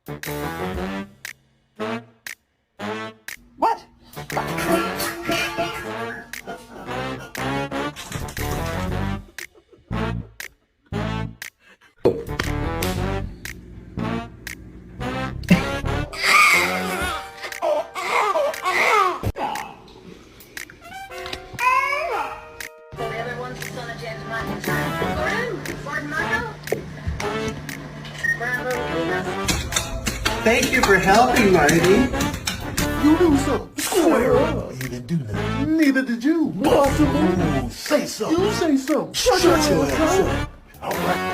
What? The other one's the son of James McIntyre. Gordon Michael? Bravo, Lucas. Thank you for helping, Marty. You do something. Square up. You didn't do nothing. Neither did you. Possible. Say something. You say something. Shut your ass up. All right.